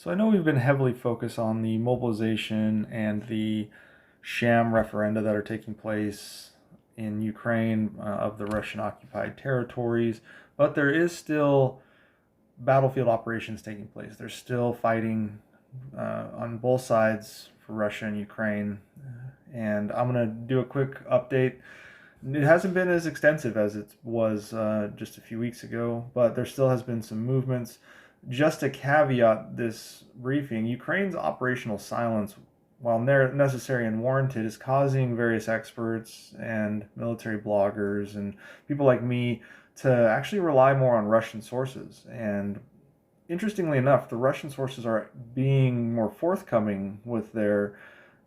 So I know we've been heavily focused on the mobilization and the sham referenda that are taking place in Ukraine of the Russian occupied territories, but there is still battlefield operations taking place. There's still fighting on both sides for Russia and Ukraine. And I'm going to do a quick update. It hasn't been as extensive as it was just a few weeks ago, but there still has been some movements. Just to caveat this briefing, Ukraine's operational silence, while necessary and warranted, is causing various experts and military bloggers and people like me to actually rely more on Russian sources. And interestingly enough, the Russian sources are being more forthcoming with their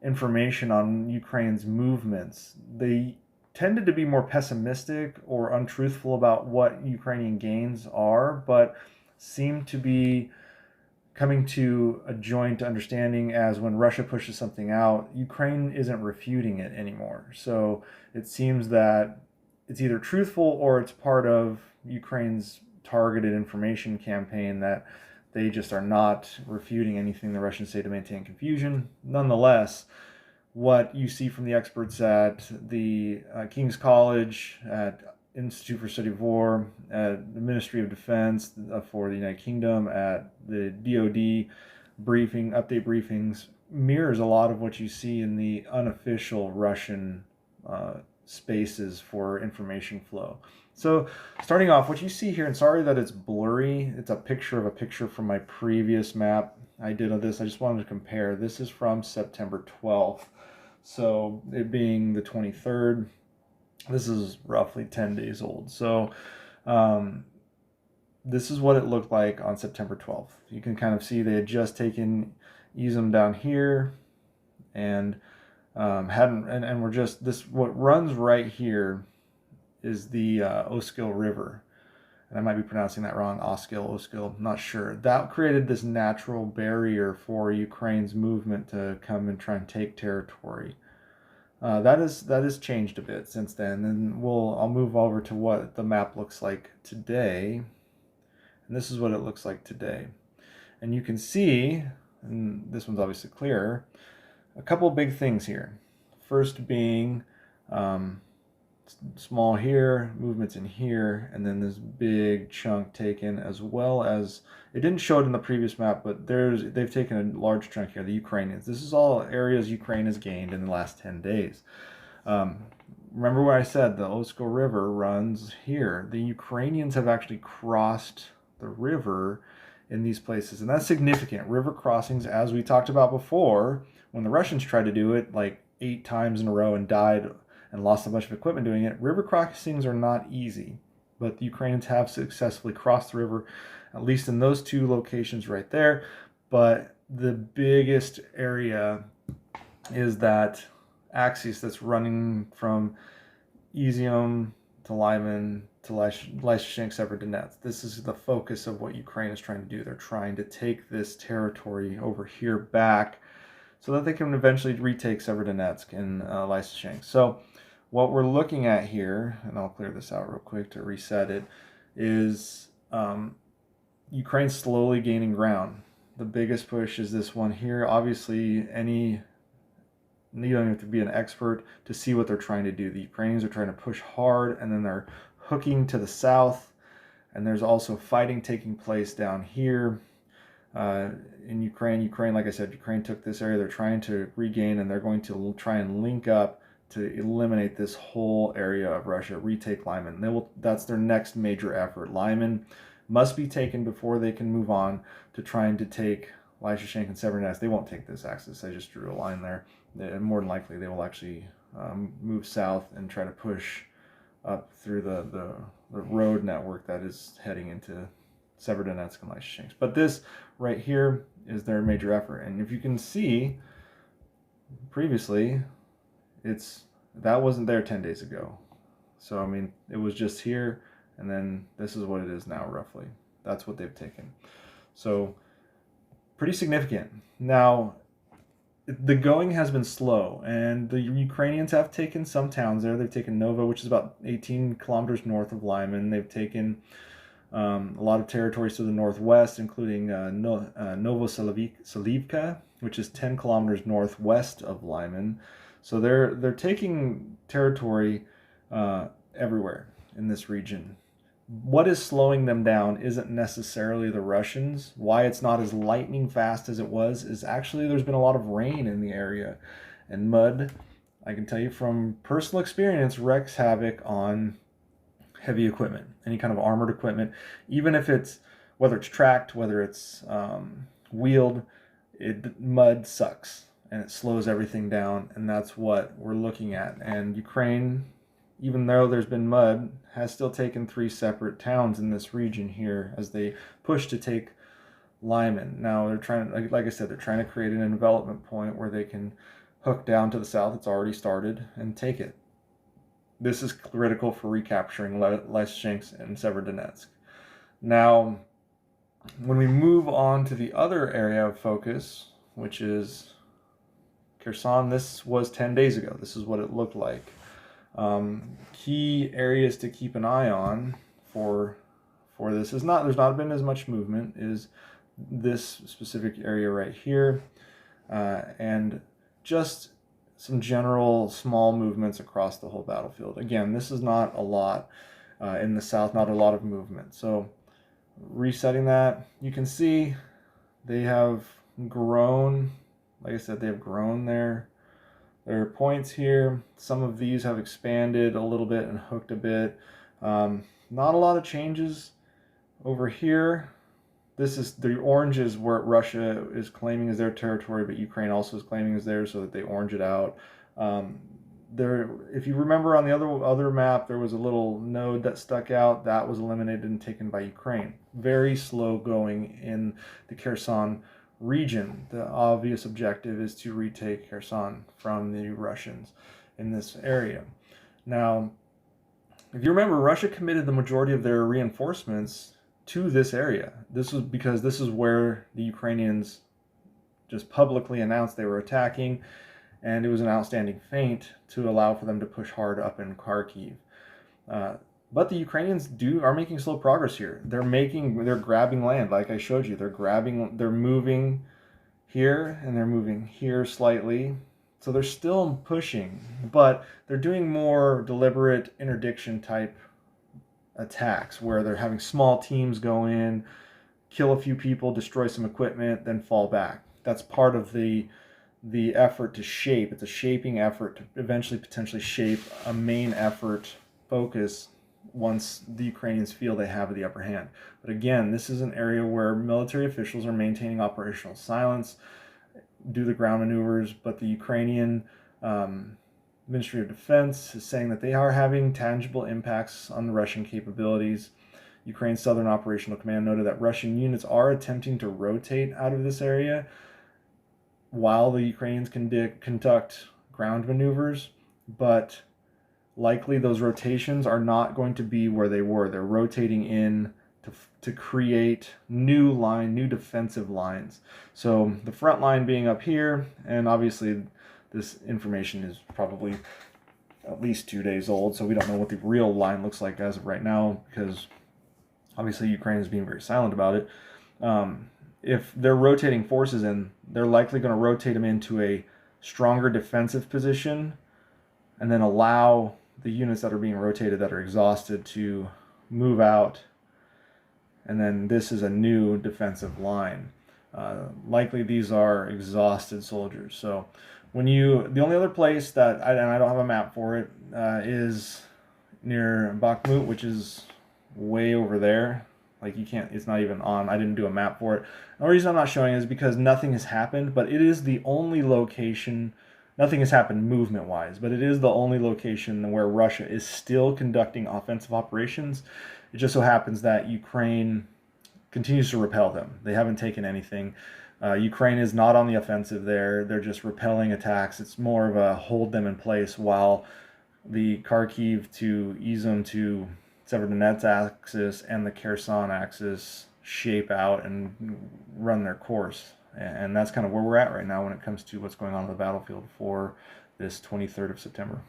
information on Ukraine's movements. They tended to be more pessimistic or untruthful about what Ukrainian gains are, but seem to be coming to a joint understanding as when Russia pushes something out, Ukraine isn't refuting it anymore. So it seems that it's either truthful or it's part of Ukraine's targeted information campaign that they just are not refuting anything the Russians say to maintain confusion. Nonetheless, what you see from the experts at the King's College, at Institute for Study of War, at the Ministry of Defense for the United Kingdom, at the DoD update briefings, mirrors a lot of what you see in the unofficial Russian spaces for information flow. So starting off, what you see here, and sorry that it's blurry, it's a picture of a picture from my previous map I did of this. I just wanted to compare. This is from September 12th. So it being the 23rd, this is roughly 10 days old. So this is what it looked like on September 12th. You can kind of see they had just taken Izum down here and we're just, this, what runs right here is the Oskil River. And I might be pronouncing that wrong, Oskil, not sure. That created this natural barrier for Ukraine's movement to come and try and take territory. That has changed a bit since then, and I'll move over to what the map looks like today. And this is what it looks like today. And you can see, and this one's obviously clearer, a couple of big things here. First being small here, movements in here, and then this big chunk taken, as well as, it didn't show it in the previous map, but they've taken a large chunk here, the Ukrainians. This is all areas Ukraine has gained in the last 10 days. Remember what I said, the Oskil River runs here. The Ukrainians have actually crossed the river in these places, and that's significant. River crossings, as we talked about before, when the Russians tried to do it like 8 times in a row and died and lost a bunch of equipment doing it, river crossings are not easy. But the Ukrainians have successfully crossed the river, at least in those 2 locations right there. But the biggest area is that axis that's running from Izium to Lyman to Lysychansk, Severodonetsk. This is the focus of what Ukraine is trying to do. They're trying to take this territory over here back so that they can eventually retake Severodonetsk and Lysychansk. So what we're looking at here, and I'll clear this out real quick to reset it, is Ukraine slowly gaining ground. The biggest push is this one here. Obviously, you don't have to be an expert to see what they're trying to do. The Ukrainians are trying to push hard, and then they're hooking to the south, and there's also fighting taking place down here. In Ukraine, like I said, Ukraine took this area. They're trying to regain, and they're going to try and link up to eliminate this whole area of Russia, retake Lyman. That's their next major effort. Lyman must be taken before they can move on to trying to take Lysychansk and Severodonetsk. They won't take this axis. I just drew a line there. And more than likely, they will actually move south and try to push up through the road network that is heading into Severodonetsk and Lysychansk. But this right here is their major effort. And if you can see, previously, that wasn't there 10 days ago. So, I mean, it was just here, and then this is what it is now, roughly. That's what they've taken. So, pretty significant. Now, the going has been slow, and the Ukrainians have taken some towns there. They've taken Nova, which is about 18 kilometers north of Lyman. They've taken A lot of territories to the northwest, including Novoselivka, which is 10 kilometers northwest of Lyman. So they're taking territory everywhere in this region. What is slowing them down isn't necessarily the Russians. Why it's not as lightning fast as it was is actually there's been a lot of rain in the area, and mud, I can tell you from personal experience, wreaks havoc on heavy equipment, any kind of armored equipment, even if it's, whether it's tracked, whether it's wheeled, mud sucks and it slows everything down, and that's what we're looking at. And Ukraine, even though there's been mud, has still taken 3 separate towns in this region here as they push to take Lyman. Now they're trying, like I said, they're trying to create an envelopment point where they can hook down to the south. It's already started, and take it. This is critical for recapturing Lysychansk and Severodonetsk. Now, when we move on to the other area of focus, which is Kherson, this was 10 days ago. This is what it looked like. Key areas to keep an eye on for this is there's not been as much movement, is this specific area right here, and just some general small movements across the whole battlefield. Again, this is not a lot in the south, not a lot of movement. So resetting that, you can see they have grown. Like I said, they have grown their points here. Some of these have expanded a little bit and hooked a bit. Not a lot of changes over here. This is the orange is where Russia is claiming as their territory, but Ukraine also is claiming as theirs, so that they orange it out. If you remember on the other map, there was a little node that stuck out. That was eliminated and taken by Ukraine. Very slow going in the Kherson region. The obvious objective is to retake Kherson from the Russians in this area. Now, if you remember, Russia committed the majority of their reinforcements to this area. This was because this is where the Ukrainians just publicly announced they were attacking, and it was an outstanding feint to allow for them to push hard up in Kharkiv. But the Ukrainians are making slow progress here. They're grabbing land, like I showed you. They're moving here, and they're moving here slightly. So they're still pushing, but they're doing more deliberate interdiction type attacks where they're having small teams go in, kill a few people, destroy some equipment, then fall back. That's part of the effort to shape. It's a shaping effort to eventually potentially shape a main effort focus once the Ukrainians feel they have the upper hand. But again, this is an area where military officials are maintaining operational silence, do the ground maneuvers, but the Ukrainian Ministry of Defense is saying that they are having tangible impacts on the Russian capabilities. Ukraine's Southern Operational Command noted that Russian units are attempting to rotate out of this area while the Ukrainians conduct ground maneuvers, but likely those rotations are not going to be where they were. They're rotating in to create new defensive lines. So the front line being up here, and obviously this information is probably at least 2 days old, so we don't know what the real line looks like as of right now, because obviously Ukraine is being very silent about it. If they're rotating forces in, they're likely going to rotate them into a stronger defensive position, and then allow the units that are being rotated that are exhausted to move out, and then this is a new defensive line. Likely these are exhausted soldiers. So the only other place that, and I don't have a map for it, is near Bakhmut, which is way over there. Like it's not even on, I didn't do a map for it. The reason I'm not showing it is because nothing has happened, but it is the only location, nothing has happened movement-wise, but it is the only location where Russia is still conducting offensive operations. It just so happens that Ukraine continues to repel them. They haven't taken anything. Ukraine is not on the offensive there. They're just repelling attacks. It's more of a hold them in place while the Kharkiv to Izum to Severodonetsk axis and the Kherson axis shape out and run their course. And that's kind of where we're at right now when it comes to what's going on the battlefield for this 23rd of September.